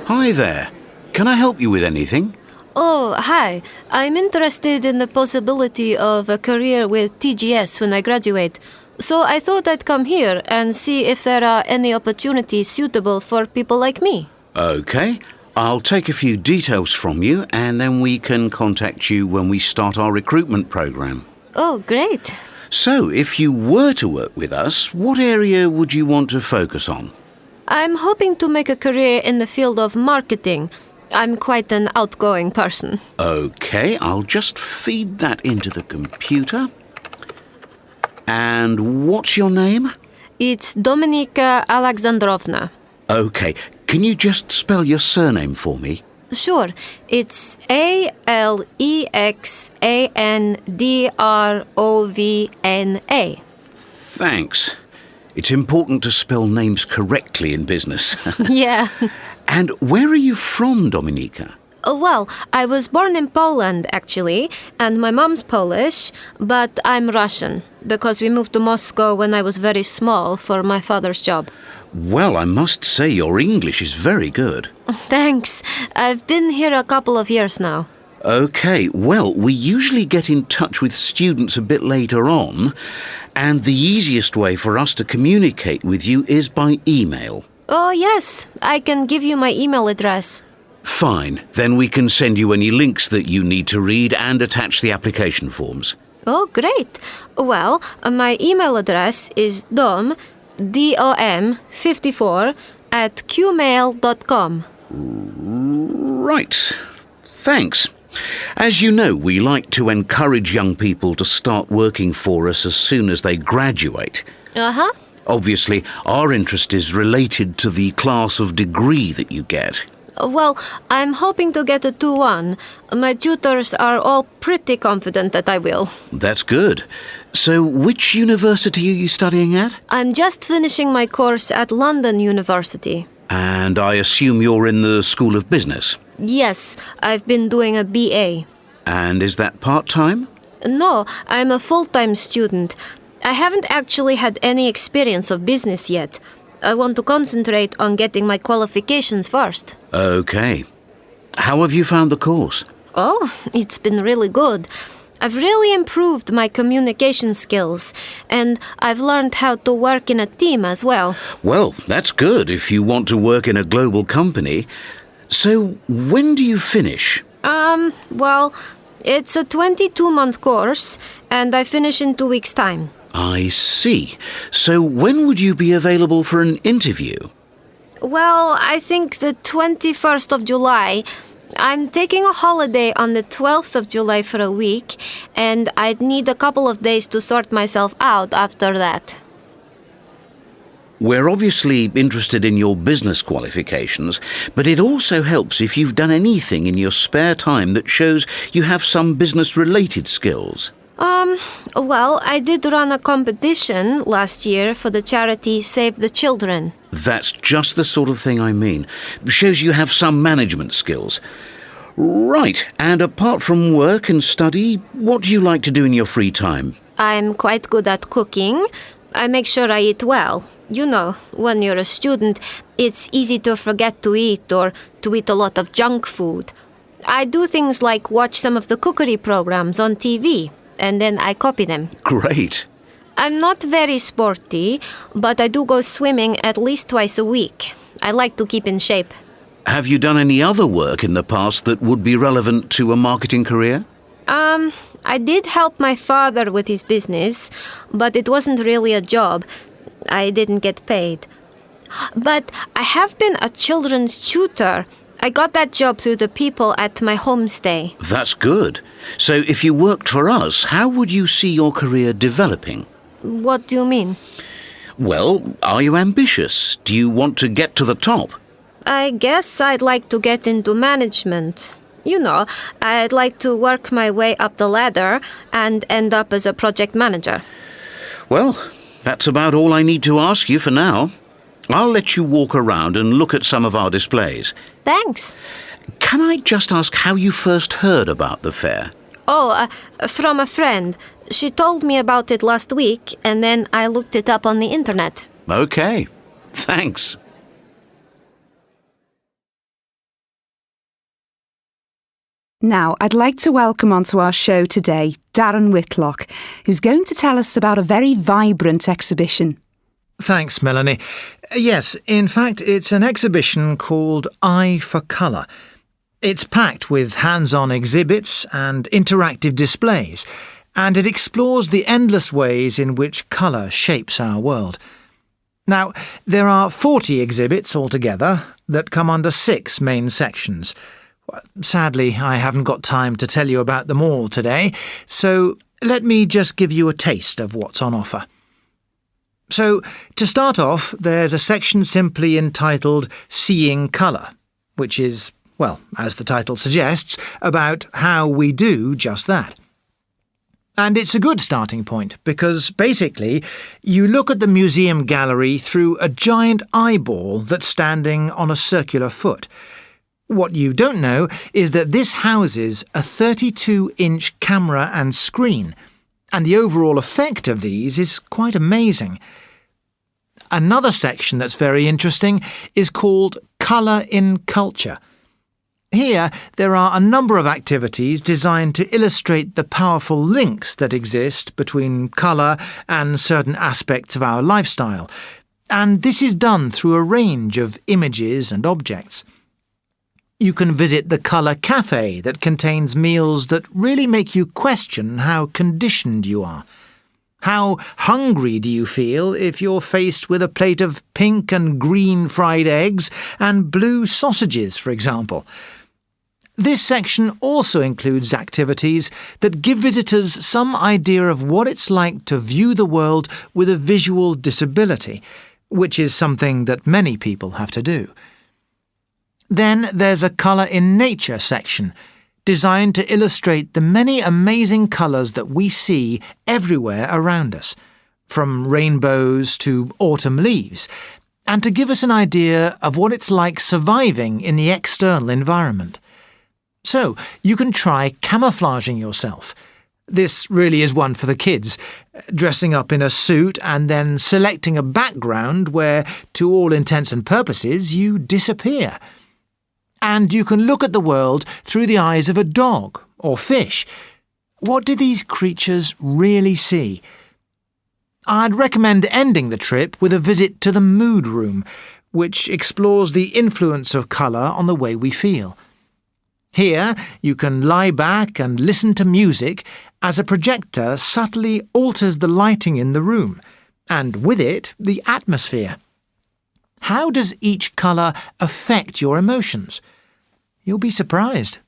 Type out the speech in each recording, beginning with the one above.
Hi there. Can I help you with anything? Oh, hi. I'm interested in the possibility of a career with TGS when I graduate. So I thought I'd come here and see if there are any opportunities suitable for people like me. Okay. I'll take a few details from you and then we can contact you when we start our recruitment program. Oh, great. So, if you were to work with us, what area would you want to focus on? I'm hoping to make a career in the field of marketing. I'm quite an outgoing person. Okay, I'll just feed that into the computer. And what's your name? It's Dominika Alexandrovna. Okay, can you just spell your surname for me? Sure, it's Alexandrovna. Thanks. It's important to spell names correctly in business. Yeah. And where are you from, Dominika? Well, I was born in Poland, actually, and my mom's Polish, but I'm Russian, because we moved to Moscow when I was very small for my father's job. Well, I must say your English is very good. Thanks. I've been here a couple of years now. Okay, well, we usually get in touch with students a bit later on, and the easiest way for us to communicate with you is by email. Oh, yes. I can give you my email address. Fine. Then we can send you any links that you need to read and attach the application forms. Oh, great. Well, my email address is dom54 @qmail.com. Right. Thanks. As you know, we like to encourage young people to start working for us as soon as they graduate. Uh-huh. Obviously, our interest is related to the class of degree that you get. Well, I'm hoping to get a 2-1. My tutors are all pretty confident that I will. That's good. So, which university are you studying at? I'm just finishing my course at London University. And I assume you're in the School of Business. Yes, I've been doing a BA. And is that part-time? No, I'm a full-time student. I haven't actually had any experience of business yet. I want to concentrate on getting my qualifications first. Okay. How have you found the course? Oh, it's been really good. I've really improved my communication skills, and I've learned how to work in a team as well. Well, that's good if you want to work in a global company. So, when do you finish? Well, it's a 22-month course, and I finish in 2 weeks' time. I see. So, when would you be available for an interview? Well, I think the 21st of July. I'm taking a holiday on the 12th of July for a week, and I'd need a couple of days to sort myself out after that. We're obviously interested in your business qualifications, but it also helps if you've done anything in your spare time that shows you have some business-related skills. Well, I did run a competition last year for the charity Save the Children. That's just the sort of thing I mean. Shows you have some management skills. Right, and apart from work and study, what do you like to do in your free time? I'm quite good at cooking. I make sure I eat well. You know, when you're a student, it's easy to forget to eat or to eat a lot of junk food. I do things like watch some of the cookery programs on TV, and then I copy them. Great. I'm not very sporty, but I do go swimming at least twice a week. I like to keep in shape. Have you done any other work in the past that would be relevant to a marketing career? I did help my father with his business, but it wasn't really a job. I didn't get paid. But I have been a children's tutor. I got that job through the people at my homestay. That's good. So if you worked for us, how would you see your career developing? What do you mean? Well, are you ambitious? Do you want to get to the top? I guess I'd like to get into management. You know, I'd like to work my way up the ladder and end up as a project manager. Well, that's about all I need to ask you for now. I'll let you walk around and look at some of our displays. Thanks. Can I just ask how you first heard about the fair? Oh, from a friend. She told me about it last week, and then I looked it up on the internet. Okay. Thanks. Now, I'd like to welcome onto our show today Darren Whitlock, who's going to tell us about a very vibrant exhibition. Thanks, Melanie. Yes, in fact, it's an exhibition called Eye for Colour. It's packed with hands-on exhibits and interactive displays, and it explores the endless ways in which colour shapes our world. Now, there are 40 exhibits altogether that come under 6 main sections. Sadly, I haven't got time to tell you about them all today, so let me just give you a taste of what's on offer. So, to start off, there's a section simply entitled Seeing Colour, which is, well, as the title suggests, about how we do just that. And it's a good starting point, because basically you look at the museum gallery through a giant eyeball that's standing on a circular foot. What you don't know is that this houses a 32-inch camera and screen, and the overall effect of these is quite amazing. Another section that's very interesting is called Colour in Culture. Here, there are a number of activities designed to illustrate the powerful links that exist between colour and certain aspects of our lifestyle, and this is done through a range of images and objects. You can visit the Colour Cafe that contains meals that really make you question how conditioned you are. How hungry do you feel if you're faced with a plate of pink and green fried eggs and blue sausages, for example? This section also includes activities that give visitors some idea of what it's like to view the world with a visual disability, which is something that many people have to do. Then there's a Colour in Nature section, designed to illustrate the many amazing colours that we see everywhere around us, from rainbows to autumn leaves, and to give us an idea of what it's like surviving in the external environment. So, you can try camouflaging yourself. This really is one for the kids, dressing up in a suit and then selecting a background where, to all intents and purposes, you disappear. And you can look at the world through the eyes of a dog or fish. What do these creatures really see? I'd recommend ending the trip with a visit to the Mood Room, which explores the influence of colour on the way we feel. Here, you can lie back and listen to music as a projector subtly alters the lighting in the room, and with it, the atmosphere. How does each colour affect your emotions? You'll be surprised.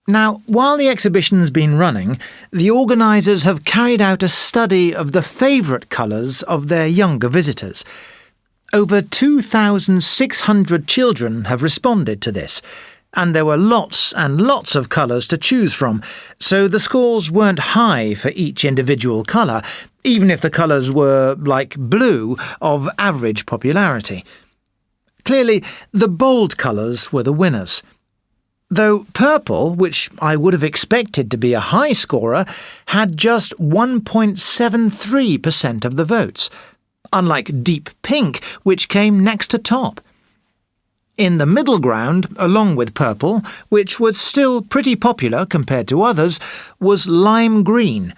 Now, while the exhibition's been running, the organisers have carried out a study of the favourite colours of their younger visitors. Over 2,600 children have responded to this, and there were lots and lots of colours to choose from, so the scores weren't high for each individual colour, even if the colours were, like blue, of average popularity. Clearly, the bold colours were the winners. Though purple, which I would have expected to be a high scorer, had just 1.73% of the votes, unlike deep pink, which came next to top. In the middle ground, along with purple, which was still pretty popular compared to others, was lime green,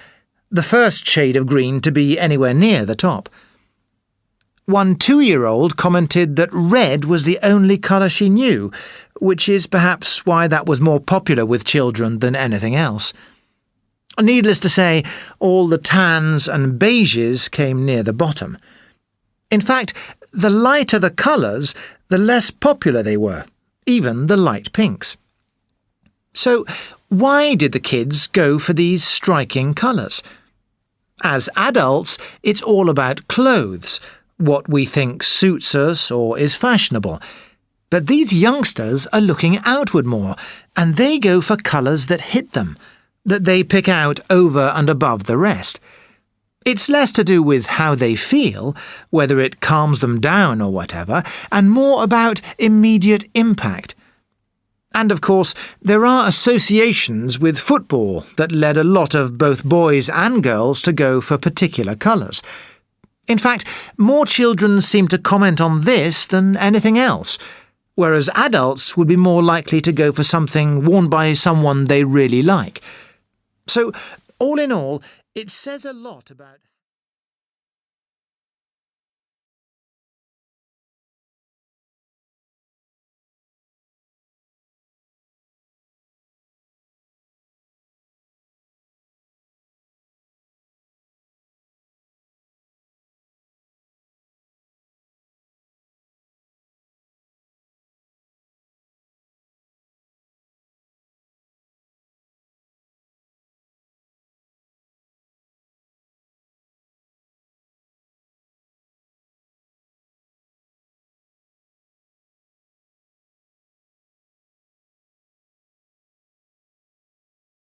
the first shade of green to be anywhere near the top. One 2-year-old commented that red was the only colour she knew, which is perhaps why that was more popular with children than anything else. Needless to say, all the tans and beiges came near the bottom. In fact, the lighter the colours, the less popular they were, even the light pinks. So, why did the kids go for these striking colours? As adults, it's all about clothes, what we think suits us or is fashionable. But these youngsters are looking outward more, and they go for colours that hit them, that they pick out over and above the rest. It's less to do with how they feel, whether it calms them down or whatever, and more about immediate impact. And of course, there are associations with football that led a lot of both boys and girls to go for particular colours. In fact, more children seem to comment on this than anything else, whereas adults would be more likely to go for something worn by someone they really like. So, all in all, it says a lot about